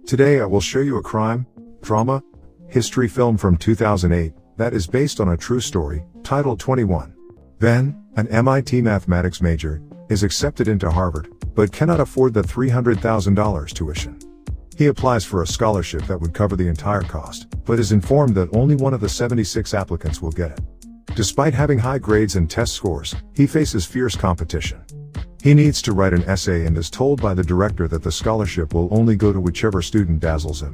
Today I will show you a crime, drama, history film from 2008 that is based on a true story, titled 21. Ben, an MIT mathematics major, is accepted into Harvard, but cannot afford the $300,000 tuition. He applies for a scholarship that would cover the entire cost, but is informed that only one of the 76 applicants will get it. Despite having high grades and test scores, he faces fierce competition. He needs to write an essay and is told by the director that the scholarship will only go to whichever student dazzles him.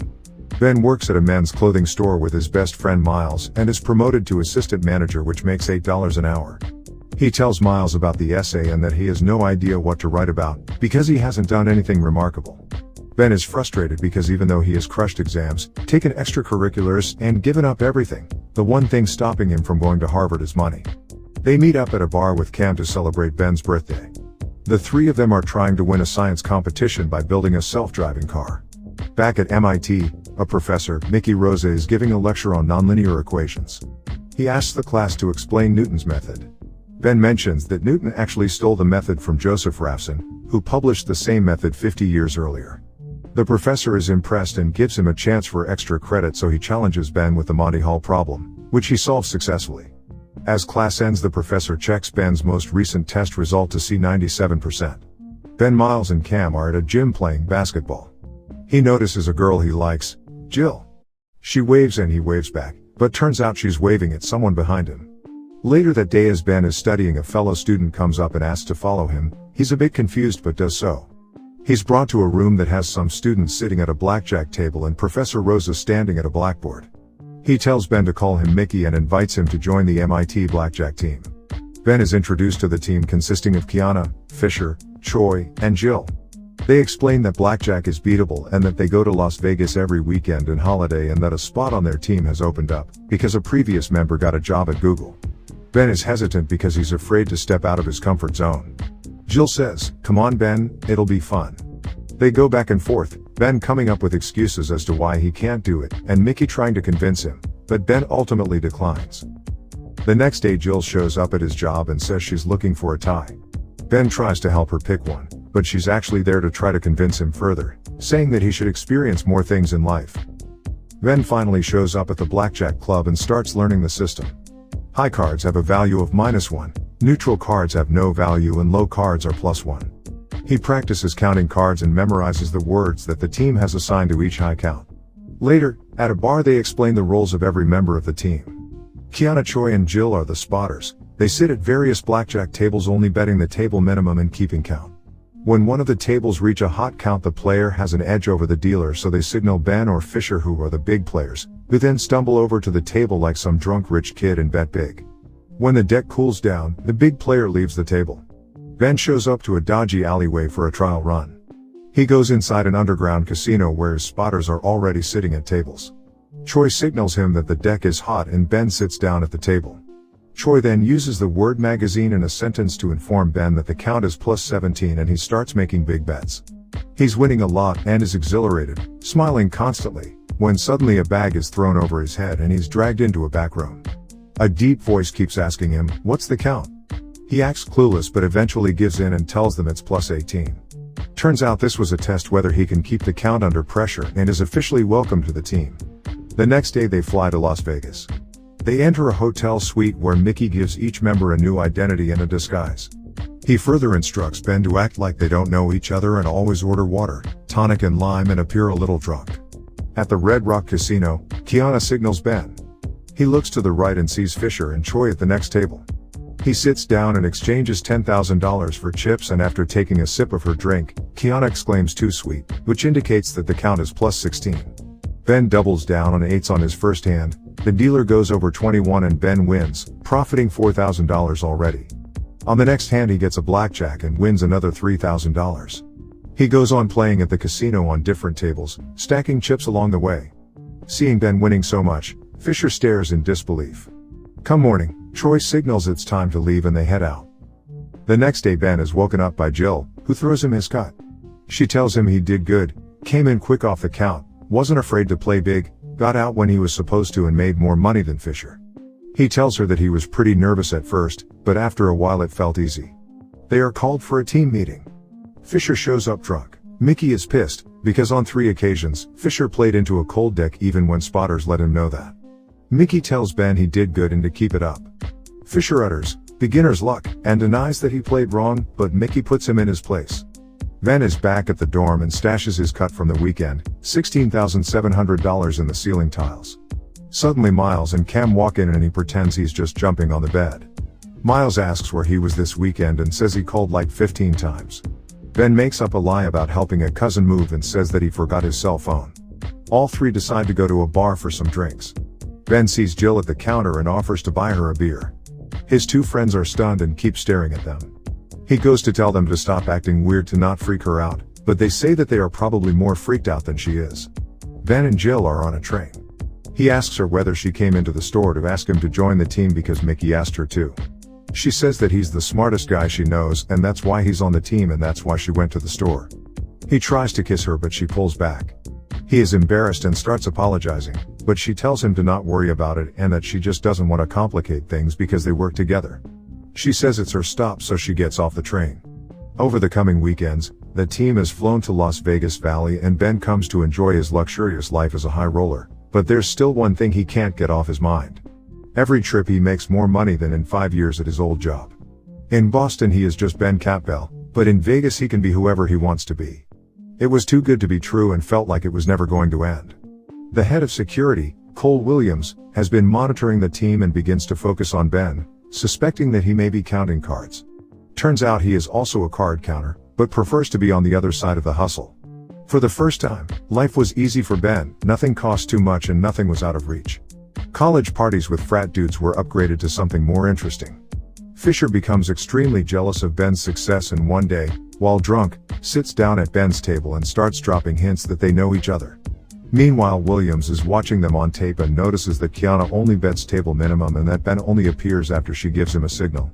Ben works at a men's clothing store with his best friend Miles and is promoted to assistant manager, which makes $8 an hour. He tells Miles about the essay and that he has no idea what to write about, because he hasn't done anything remarkable. Ben is frustrated because even though he has crushed exams, taken extracurriculars, and given up everything, the one thing stopping him from going to Harvard is money. They meet up at a bar with Cam to celebrate Ben's birthday. The three of them are trying to win a science competition by building a self-driving car. Back at MIT, a professor, Mickey Rosa, is giving a lecture on nonlinear equations. He asks the class to explain Newton's method. Ben mentions that Newton actually stole the method from Joseph Raphson, who published the same method 50 years earlier. The professor is impressed and gives him a chance for extra credit, so he challenges Ben with the Monty Hall problem, which he solves successfully. As class ends, the professor checks Ben's most recent test result to see 97%. Ben, Miles, and Cam are at a gym playing basketball. He notices a girl he likes, Jill. She waves and he waves back, but turns out she's waving at someone behind him. Later that day, as Ben is studying, a fellow student comes up and asks to follow him. He's a bit confused but does so. He's brought to a room that has some students sitting at a blackjack table and Professor Rosa standing at a blackboard. He tells Ben to call him Mickey and invites him to join the MIT blackjack team. Ben is introduced to the team consisting of Kiana, Fisher, Choi, and Jill. They explain that blackjack is beatable and that they go to Las Vegas every weekend and holiday, and that a spot on their team has opened up because a previous member got a job at Google. Ben is hesitant because he's afraid to step out of his comfort zone. Jill says, "Come on, Ben, it'll be fun." They go back and forth, Ben coming up with excuses as to why he can't do it, and Mickey trying to convince him, but Ben ultimately declines. The next day, Jill shows up at his job and says she's looking for a tie. Ben tries to help her pick one, but she's actually there to try to convince him further, saying that he should experience more things in life. Ben finally shows up at the blackjack club and starts learning the system. High cards have a value of -1, neutral cards have no value, and low cards are +1. He practices counting cards and memorizes the words that the team has assigned to each high count. Later, at a bar, they explain the roles of every member of the team. Kiana, Choi, and Jill are the spotters. They sit at various blackjack tables, only betting the table minimum and keeping count. When one of the tables reach a hot count, the player has an edge over the dealer, so they signal Ben or Fisher, who are the big players, who then stumble over to the table like some drunk rich kid and bet big. When the deck cools down, the big player leaves the table. Ben shows up to a dodgy alleyway for a trial run. He goes inside an underground casino where his spotters are already sitting at tables. Choi signals him that the deck is hot and Ben sits down at the table. Choi then uses the word magazine in a sentence to inform Ben that the count is +17, and he starts making big bets. He's winning a lot and is exhilarated, smiling constantly, when suddenly a bag is thrown over his head and he's dragged into a back room. A deep voice keeps asking him, "What's the count?" He acts clueless but eventually gives in and tells them it's +18. Turns out this was a test whether he can keep the count under pressure, and is officially welcomed to the team. The next day they fly to Las Vegas. They enter a hotel suite where Mickey gives each member a new identity and a disguise. He further instructs Ben to act like they don't know each other and always order water, tonic and lime, and appear a little drunk. At the Red Rock Casino, Kiana signals Ben. He looks to the right and sees Fisher and Choi at the next table. He sits down and exchanges $10,000 for chips, and after taking a sip of her drink, Kiana exclaims "too sweet," which indicates that the count is +16. Ben doubles down on 8s on his first hand. The dealer goes over 21 and Ben wins, profiting $4,000 already. On the next hand, he gets a blackjack and wins another $3,000. He goes on playing at the casino on different tables, stacking chips along the way. Seeing Ben winning so much, Fisher stares in disbelief. Come morning, Choi signals it's time to leave and they head out. The next day, Ben is woken up by Jill, who throws him his cut. She tells him he did good, came in quick off the count, wasn't afraid to play big, got out when he was supposed to, and made more money than Fisher. He tells her that he was pretty nervous at first, but after a while it felt easy. They are called for a team meeting. Fisher shows up drunk. Mickey is pissed, because on 3 occasions, Fisher played into a cold deck even when spotters let him know that. Mickey tells Ben he did good and to keep it up. Fisher utters, "beginner's luck," and denies that he played wrong, but Mickey puts him in his place. Ben is back at the dorm and stashes his cut from the weekend, $16,700 in the ceiling tiles. Suddenly Miles and Cam walk in and he pretends he's just jumping on the bed. Miles asks where he was this weekend and says he called like 15 times. Ben makes up a lie about helping a cousin move and says that he forgot his cell phone. All 3 decide to go to a bar for some drinks. Ben sees Jill at the counter and offers to buy her a beer. His 2 friends are stunned and keep staring at them. He goes to tell them to stop acting weird to not freak her out, but they say that they are probably more freaked out than she is. Ben and Jill are on a train. He asks her whether she came into the store to ask him to join the team because Mickey asked her to. She says that he's the smartest guy she knows and that's why he's on the team and that's why she went to the store. He tries to kiss her but she pulls back. He is embarrassed and starts apologizing, but she tells him to not worry about it and that she just doesn't want to complicate things because they work together. She says it's her stop so she gets off the train. Over the coming weekends, the team is flown to Las Vegas Valley and Ben comes to enjoy his luxurious life as a high roller, but there's still one thing he can't get off his mind. Every trip he makes more money than in 5 years at his old job. In Boston he is just Ben Campbell, but in Vegas he can be whoever he wants to be. It was too good to be true and felt like it was never going to end. The head of security, Cole Williams, has been monitoring the team and begins to focus on Ben, suspecting that he may be counting cards. Turns out he is also a card counter, but prefers to be on the other side of the hustle. For the first time, life was easy for Ben, nothing cost too much and nothing was out of reach. College parties with frat dudes were upgraded to something more interesting. Fisher becomes extremely jealous of Ben's success and one day, while drunk, sits down at Ben's table and starts dropping hints that they know each other. Meanwhile Williams is watching them on tape and notices that Kiana only bets table minimum and that Ben only appears after she gives him a signal.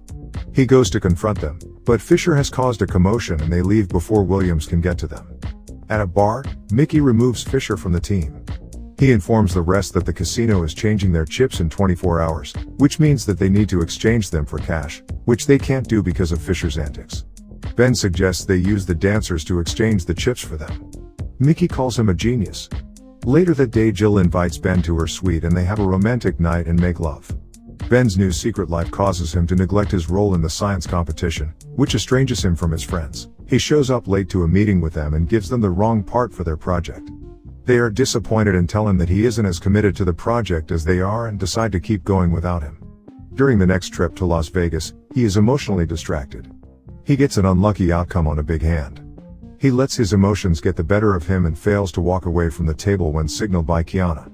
He goes to confront them, but Fisher has caused a commotion and they leave before Williams can get to them. At a bar, Mickey removes Fisher from the team. He informs the rest that the casino is changing their chips in 24 hours, which means that they need to exchange them for cash, which they can't do because of Fisher's antics. Ben suggests they use the dancers to exchange the chips for them. Mickey calls him a genius. Later that day Jill invites Ben to her suite and they have a romantic night and make love. Ben's new secret life causes him to neglect his role in the science competition, which estranges him from his friends. He shows up late to a meeting with them and gives them the wrong part for their project. They are disappointed and tell him that he isn't as committed to the project as they are and decide to keep going without him. During the next trip to Las Vegas, he is emotionally distracted. He gets an unlucky outcome on a big hand. He lets his emotions get the better of him and fails to walk away from the table when signaled by Kiana.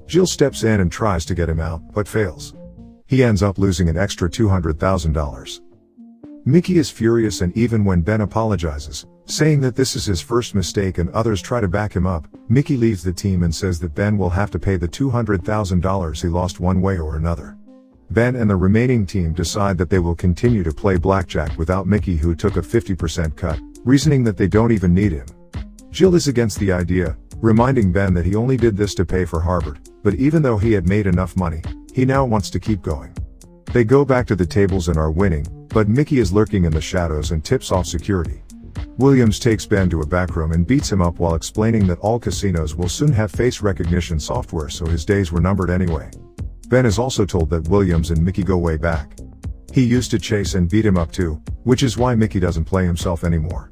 Jill steps in and tries to get him out, but fails. He ends up losing an extra $200,000. Mickey is furious and even when Ben apologizes, saying that this is his first mistake and others try to back him up, Mickey leaves the team and says that Ben will have to pay the $200,000 he lost one way or another. Ben and the remaining team decide that they will continue to play blackjack without Mickey, who took a 50% cut, reasoning that they don't even need him. Jill is against the idea, reminding Ben that he only did this to pay for Harvard, but even though he had made enough money, he now wants to keep going. They go back to the tables and are winning, but Mickey is lurking in the shadows and tips off security. Williams takes Ben to a back room and beats him up while explaining that all casinos will soon have face recognition software, so his days were numbered anyway. Ben is also told that Williams and Mickey go way back. He used to chase and beat him up too, which is why Mickey doesn't play himself anymore.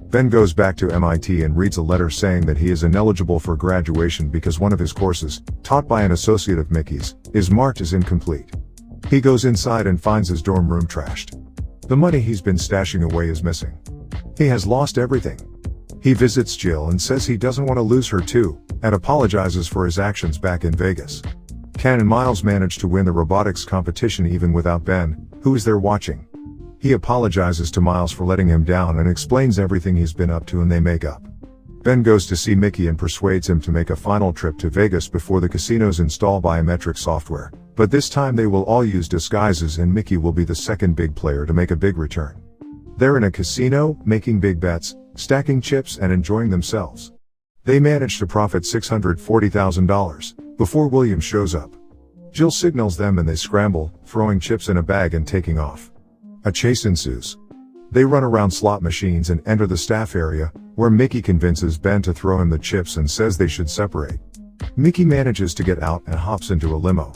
Ben goes back to MIT and reads a letter saying that he is ineligible for graduation because one of his courses, taught by an associate of Mickey's, is marked as incomplete. He goes inside and finds his dorm room trashed. The money he's been stashing away is missing. He has lost everything. He visits Jill and says he doesn't want to lose her too, and apologizes for his actions back in Vegas. Ken and Miles manage to win the robotics competition even without Ben, who is there watching. He apologizes to Miles for letting him down and explains everything he's been up to and they make up. Ben goes to see Mickey and persuades him to make a final trip to Vegas before the casinos install biometric software, but this time they will all use disguises and Mickey will be the second big player to make a big return. They're in a casino, making big bets, stacking chips and enjoying themselves. They manage to profit $640,000, before Williams shows up. Jill signals them and they scramble, throwing chips in a bag and taking off. A chase ensues. They run around slot machines and enter the staff area, where Mickey convinces Ben to throw him the chips and says they should separate. Mickey manages to get out and hops into a limo.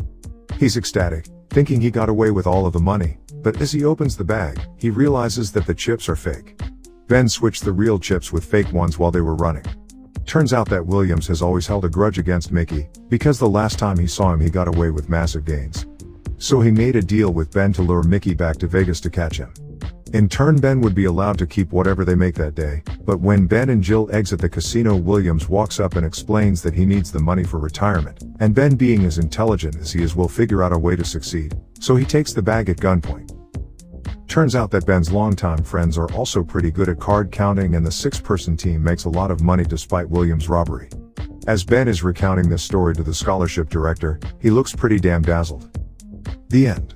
He's ecstatic, thinking he got away with all of the money, but as he opens the bag, he realizes that the chips are fake. Ben switched the real chips with fake ones while they were running. Turns out that Williams has always held a grudge against Mickey, because the last time he saw him he got away with massive gains. So he made a deal with Ben to lure Mickey back to Vegas to catch him. In turn, Ben would be allowed to keep whatever they make that day, but when Ben and Jill exit the casino, Williams walks up and explains that he needs the money for retirement, and Ben, being as intelligent as he is, will figure out a way to succeed, so he takes the bag at gunpoint. Turns out that Ben's longtime friends are also pretty good at card counting, and the 6-person team makes a lot of money despite Williams' robbery. As Ben is recounting this story to the scholarship director, he looks pretty damn dazzled. The end.